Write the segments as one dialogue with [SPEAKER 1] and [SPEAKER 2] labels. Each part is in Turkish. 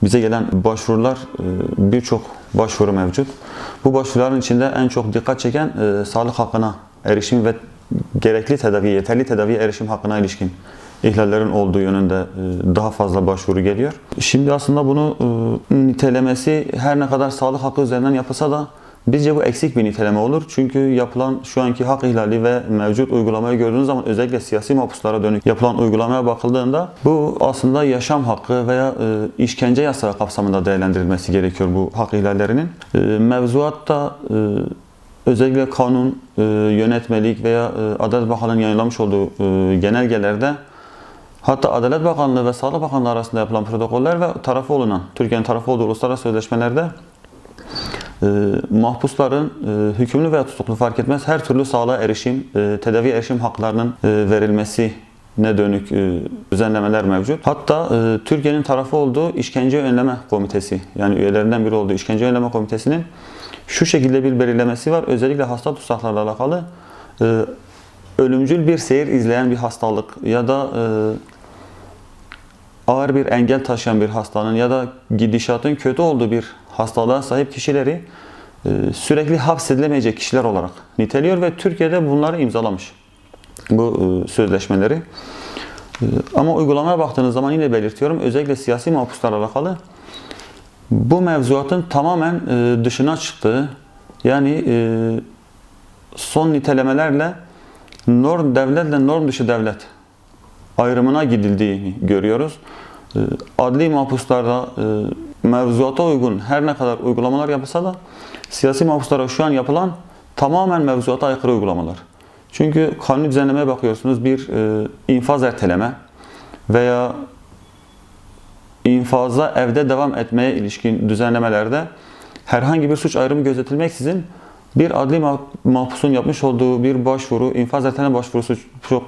[SPEAKER 1] Bize gelen başvurular, birçok başvuru mevcut. Bu başvuruların içinde en çok dikkat çeken sağlık hakkına erişim ve gerekli tedavi, yeterli tedaviye erişim hakkına ilişkin ihlallerin olduğu yönünde daha fazla başvuru geliyor. Şimdi aslında bunu nitelemesi her ne kadar sağlık hakkı üzerinden yapılsa da bizce bu eksik bir niteleme olur. Çünkü yapılan şu anki hak ihlali ve mevcut uygulamayı gördüğünüz zaman özellikle siyasi mahpuslara dönük yapılan uygulamaya bakıldığında bu aslında yaşam hakkı veya işkence yasağı kapsamında değerlendirilmesi gerekiyor bu hak ihlallerinin. Mevzuatta özellikle kanun, yönetmelik veya Adalet Bakanlığı'nın yayınlamış olduğu genelgelerde, hatta Adalet Bakanlığı ve Sağlık Bakanlığı arasında yapılan protokoller ve tarafı olunan, Türkiye'nin tarafı olduğu uluslararası sözleşmelerde mahpusların hükümlü veya tutuklu fark etmez her türlü sağlığa erişim, tedavi erişim haklarının verilmesine dönük düzenlemeler mevcut. Hatta Türkiye'nin tarafı olduğu İşkence Önleme Komitesi, yani üyelerinden biri olduğu İşkence Önleme Komitesi'nin şu şekilde bir belirlemesi var. Özellikle hasta tutsaklarla alakalı ölümcül bir seyir izleyen bir hastalık ya da ağır bir engel taşıyan bir hastanın ya da gidişatın kötü olduğu bir hastalığa sahip kişileri sürekli hapsedilemeyecek kişiler olarak niteliyor ve Türkiye'de bunları imzalamış, bu sözleşmeleri. Ama uygulamaya baktığınız zaman yine belirtiyorum, özellikle siyasi mahpuslarla alakalı bu mevzuatın tamamen dışına çıktığı, yani son nitelemelerle norm devletle norm dışı devlet ayrımına gidildiğini görüyoruz. Adli mahpuslarda mevzuata uygun her ne kadar uygulamalar yapılsa da siyasi mahpuslara şu an yapılan tamamen mevzuata aykırı uygulamalar. Çünkü kanuni düzenlemeye bakıyorsunuz, bir infaz erteleme veya infaza evde devam etmeye ilişkin düzenlemelerde herhangi bir suç ayrımı gözetilmeksizin bir adli mahpusun yapmış olduğu bir başvuru, infaz erteleme başvurusu çok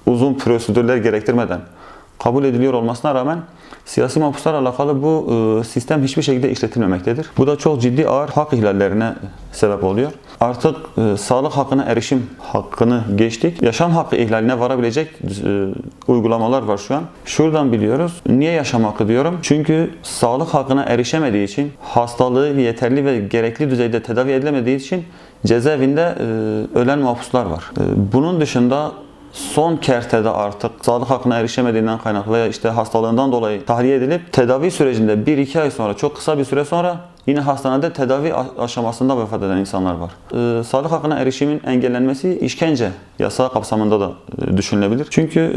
[SPEAKER 1] uzun prosedürler gerektirmeden kabul ediliyor olmasına rağmen siyasi mahpuslarla alakalı bu sistem hiçbir şekilde işletilmemektedir. Bu da çok ciddi ağır hak ihlallerine sebep oluyor. Artık sağlık hakkına erişim hakkını geçtik. Yaşam hakkı ihlaline varabilecek uygulamalar var şu an. Şuradan biliyoruz. Niye yaşam hakkı diyorum? Çünkü sağlık hakkına erişemediği için, hastalığı yeterli ve gerekli düzeyde tedavi edilemediği için cezaevinde ölen mahpuslar var. Bunun dışında son kertede artık sağlık hakkına erişemediğinden kaynaklı veya işte hastalığından dolayı tahliye edilip tedavi sürecinde 1-2 ay sonra, çok kısa bir süre sonra yine hastanede tedavi aşamasında vefat eden insanlar var. Sağlık hakkına erişimin engellenmesi işkence yasağı kapsamında da düşünülebilir. Çünkü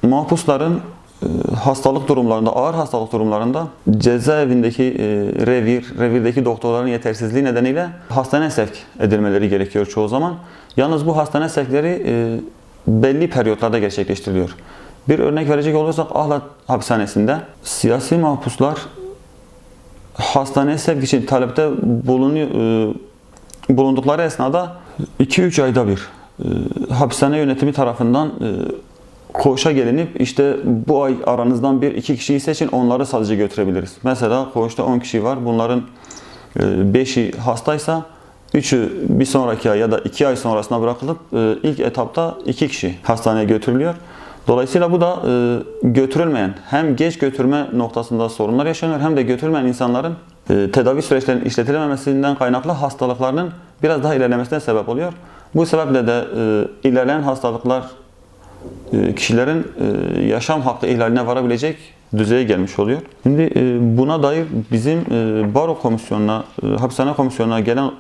[SPEAKER 1] mahpusların hastalık durumlarında, ağır hastalık durumlarında cezaevindeki revirdeki doktorların yetersizliği nedeniyle hastaneye sevk edilmeleri gerekiyor çoğu zaman. Yalnız bu hastane sevkleri belli periyotlarda gerçekleştiriliyor. Bir örnek verecek olursak Ahlat hapishanesinde siyasi mahpuslar hastaneye sevk için talepte bulundukları esnada 2-3 ayda bir hapishane yönetimi tarafından koğuşa gelinip işte bu ay aranızdan 1-2 kişiyi seçin, onları sadece götürebiliriz. Mesela koğuşta 10 kişi var. Bunların 5'i hastaysa 3'ü bir sonraki ay ya da 2 ay sonrasına bırakılıp ilk etapta 2 kişi hastaneye götürülüyor. Dolayısıyla bu da götürülmeyen, hem geç götürme noktasında sorunlar yaşanıyor hem de götürülmeyen insanların tedavi süreçlerinin işletilememesinden kaynaklı hastalıklarının biraz daha ilerlemesine sebep oluyor. Bu sebeple de ilerleyen hastalıklar kişilerin yaşam hakkı ihlaline varabilecek düzeye gelmiş oluyor. Şimdi buna dair bizim baro komisyonuna, hapishane komisyonuna gelen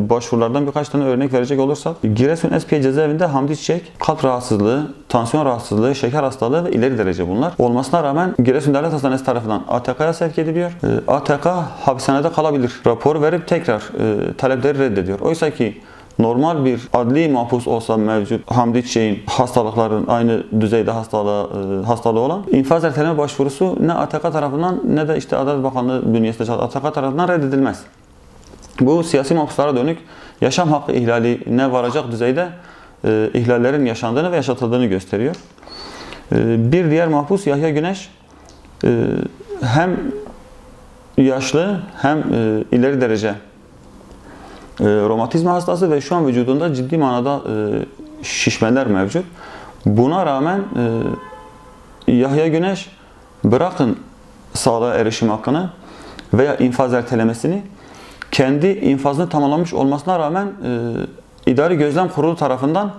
[SPEAKER 1] başvurulardan birkaç tane örnek verecek olursak, Giresun Espiye cezaevinde Hamdi Çiçek kalp rahatsızlığı, tansiyon rahatsızlığı, şeker hastalığı ve ileri derece bunlar olmasına rağmen Giresun Devlet Hastanesi tarafından ATK'ya sevk ediliyor. ATK hapishanede kalabilir raporu verip tekrar talepleri reddediyor. Oysa ki normal bir adli mahpus olsa mevcut Hamdi Çiçek'in hastalıkların aynı düzeyde hastalığı olan infaz erteleme başvurusu ne ATK tarafından ne de işte Adalet Bakanlığı bünyesinde ATK tarafından reddedilmez. Bu siyasi mahpuslara dönük yaşam hakkı ihlaline varacak düzeyde ihlallerin yaşandığını ve yaşatıldığını gösteriyor. Bir diğer mahpus Yahya Güneş hem yaşlı hem ileri derece romatizma hastası ve şu an vücudunda ciddi manada şişmeler mevcut. Buna rağmen Yahya Güneş bırakın sağlığa erişim hakkını veya infaz ertelemesini kendi infazını tamamlamış olmasına rağmen İdari Gözlem Kurulu tarafından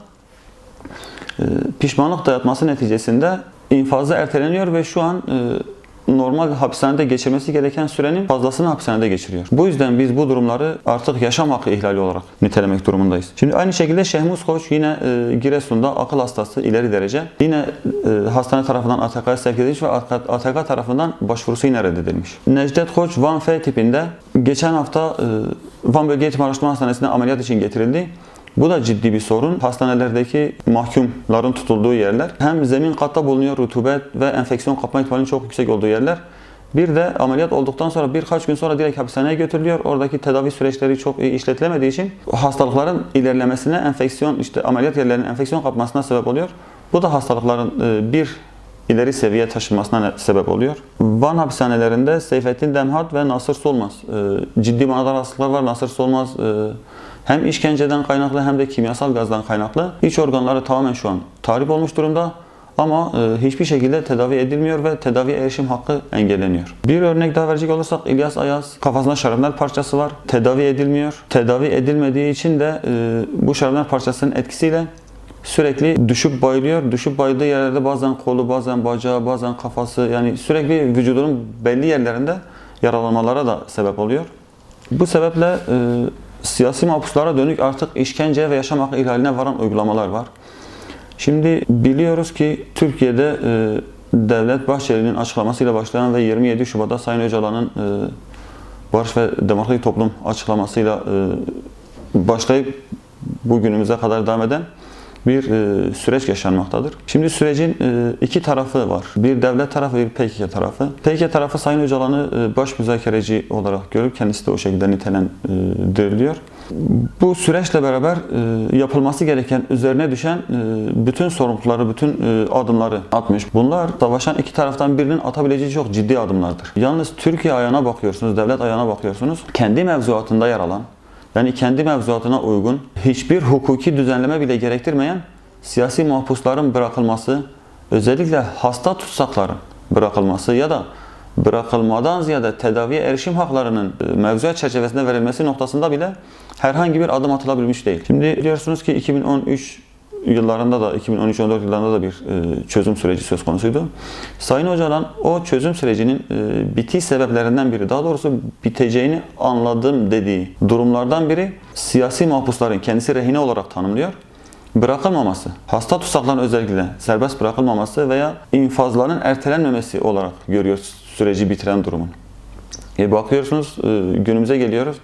[SPEAKER 1] pişmanlık dayatması neticesinde infazı erteleniyor ve şu an normal hapishanede geçirmesi gereken sürenin fazlasını hapishanede geçiriyor. Bu yüzden biz bu durumları artık yaşam hakkı ihlali olarak nitelemek durumundayız. Şimdi aynı şekilde Şehmuz Koç yine Giresun'da akıl hastası ileri derece. Yine hastane tarafından ATK'ya sevk edilmiş ve ATK tarafından başvurusu yine reddedilmiş. Necdet Koç Van F tipinde geçen hafta Van Bölge Eğitim Araştırma Hastanesi'ne ameliyat için getirildi. Bu da ciddi bir sorun. Hastanelerdeki mahkumların tutulduğu yerler. Hem zemin katta bulunuyor, rutubet ve enfeksiyon kapma ihtimalinin çok yüksek olduğu yerler. Bir de ameliyat olduktan sonra birkaç gün sonra direkt hapishaneye götürülüyor. Oradaki tedavi süreçleri çok iyi işletilemediği için hastalıkların ilerlemesine, ameliyat yerlerinin enfeksiyon kapmasına sebep oluyor. Bu da hastalıkların bir ileri seviye taşınmasına sebep oluyor. Van hapishanelerinde Seyfettin Demhat ve Nasır Solmaz. Ciddi manada hastalıklar var. Nasır Solmaz hem işkenceden kaynaklı hem de kimyasal gazdan kaynaklı iç organları tamamen şu an tahrip olmuş durumda ama hiçbir şekilde tedavi edilmiyor ve tedavi erişim hakkı engelleniyor. Bir örnek daha verecek olursak İlyas Ayaz kafasında şarapnel parçası var. Tedavi edilmiyor. Tedavi edilmediği için de bu şarapnel parçasının etkisiyle sürekli düşüp bayılıyor. Düşüp bayıldığı yerlerde bazen kolu, bazen bacağı, bazen kafası yani sürekli vücudunun belli yerlerinde yaralanmalara da sebep oluyor. Bu sebeple siyasi mahpuslara dönük artık işkence ve yaşam hakkı ihlaline varan uygulamalar var. Şimdi biliyoruz ki Türkiye'de Devlet Bahçeli'nin açıklamasıyla başlayan ve 27 Şubat'ta Sayın Öcalan'ın Barış ve Demokratik Toplum açıklamasıyla başlayıp bugünümüze kadar devam eden bir süreç yaşanmaktadır. Şimdi sürecin iki tarafı var. Bir devlet tarafı, bir PKK tarafı. PKK tarafı Sayın Öcalan'ı baş müzakereci olarak görüp kendisi de o şekilde nitelendiriliyor. Bu süreçle beraber yapılması gereken, üzerine düşen bütün sorumlulukları, bütün adımları atmış. Bunlar savaşan iki taraftan birinin atabileceği çok ciddi adımlardır. Yalnız Türkiye ayağına bakıyorsunuz, devlet ayağına bakıyorsunuz. Kendi mevzuatında yer alan, yani kendi mevzuatına uygun, hiçbir hukuki düzenleme bile gerektirmeyen siyasi mahpusların bırakılması, özellikle hasta tutsakların bırakılması ya da bırakılmadan ziyade tedaviye erişim haklarının mevzuat çerçevesinde verilmesi noktasında bile herhangi bir adım atılabilmiş değil. Şimdi biliyorsunuz ki 2013 yıllarında da 2013-14 yıllarında da bir çözüm süreci söz konusuydu. Sayın Öcalan o çözüm sürecinin bitiş sebeplerinden biri, daha doğrusu biteceğini anladım dediği durumlardan biri siyasi mahpusların kendisi rehine olarak tanımlıyor. Bırakılmaması, hasta tutsakların özellikle serbest bırakılmaması veya infazların ertelenmemesi olarak görüyor süreci bitiren durumun. Bakıyorsunuz günümüze geliyoruz.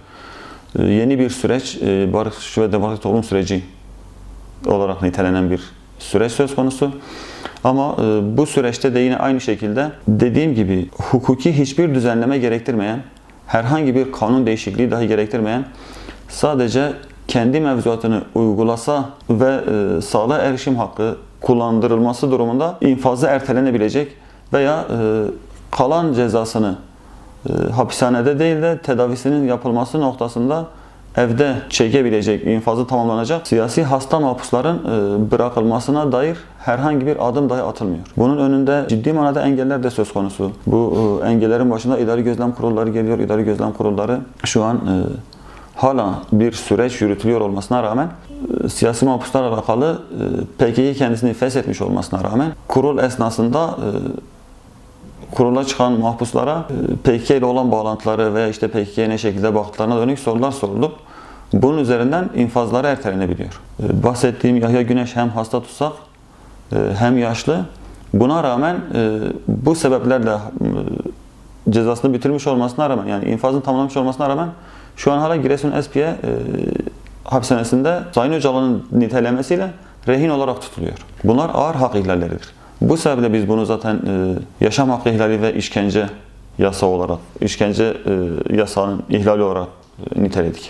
[SPEAKER 1] Yeni bir süreç, Barış ve Demokratik Toplum süreci olarak nitelenen bir süreç söz konusu. Ama bu süreçte de yine aynı şekilde dediğim gibi hukuki hiçbir düzenleme gerektirmeyen, herhangi bir kanun değişikliği dahi gerektirmeyen, sadece kendi mevzuatını uygulasa ve sağlığa erişim hakkı kullandırılması durumunda infazı ertelenebilecek veya kalan cezasını hapishanede değil de tedavisinin yapılması noktasında evde çekebilecek, infazı tamamlanacak siyasi hasta mahpusların bırakılmasına dair herhangi bir adım dahi atılmıyor. Bunun önünde ciddi manada engeller de söz konusu. Bu engellerin başında idari gözlem kurulları geliyor. İdari gözlem kurulları şu an hala bir süreç yürütülüyor olmasına rağmen siyasi mahpuslarla alakalı PKK kendisini feshetmiş olmasına rağmen kurul esnasında kurula çıkan mahpuslara PKK ile olan bağlantıları veya işte PKK'ya ne şekilde baktıklarına dönük sorular sorulup bunun üzerinden infazları ertelenebiliyor. Bahsettiğim Yahya Güneş hem hasta tutsak hem yaşlı. Buna rağmen bu sebeplerle cezasını bitirmiş olmasına rağmen yani infazını tamamlamış olmasına rağmen şu an hala Giresun Espiye hapishanesinde Sayın Öcalan'ın nitelemesiyle rehin olarak tutuluyor. Bunlar ağır hak ihlalleridir. Bu sebeple biz bunu zaten yaşam hakkı ihlali ve işkence yasa olarak, işkence yasağının ihlali olarak niteledik.